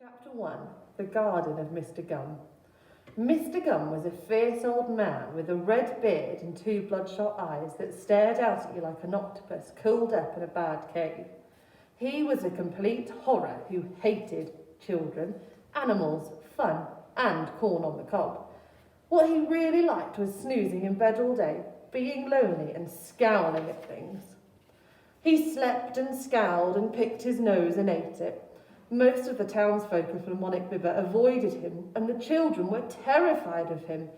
Chapter 1. The Garden of Mr. Gum. Mr. Gum was a fierce old man with a red beard and two bloodshot eyes that stared out at you like an octopus coiled up in a bad cave. He was a complete horror who hated children, animals, fun, and corn on the cob. What he really liked was snoozing in bed all day, being lonely and scowling at things. He slept and scowled and picked his nose and ate it. Most of the townsfolk of Lamonic Biber avoided him, and the children were terrified of him.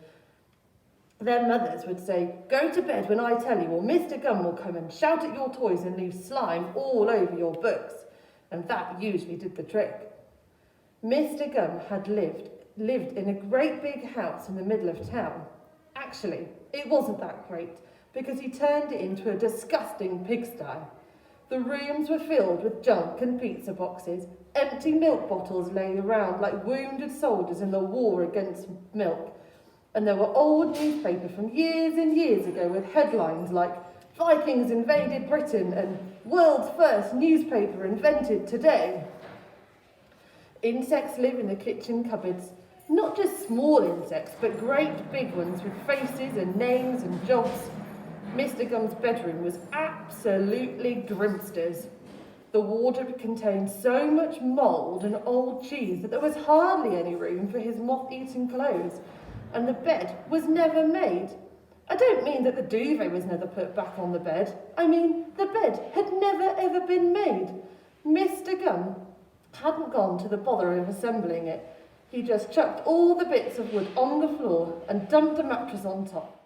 Their mothers would say, "Go to bed when I tell you, or Mr. Gum will come and shout at your toys and leave slime all over your books." And that usually did the trick. Mr. Gum had lived in a great big house in the middle of town. Actually, it wasn't that great, because he turned it into a disgusting pigsty. The rooms were filled with junk and pizza boxes. Empty milk bottles lay around like wounded soldiers in the war against milk. And there were old newspapers from years and years ago with headlines like "Vikings invaded Britain" and "World's first newspaper invented today." Insects live in the kitchen cupboards. Not just small insects, but great big ones with faces and names and jobs. Mr. Gum's bedroom was absolutely grimsters. The wardrobe contained so much mould and old cheese that there was hardly any room for his moth-eaten clothes, and the bed was never made. I don't mean that the duvet was never put back on the bed. I mean the bed had never ever been made. Mr. Gum hadn't gone to the bother of assembling it. He just chucked all the bits of wood on the floor and dumped a mattress on top.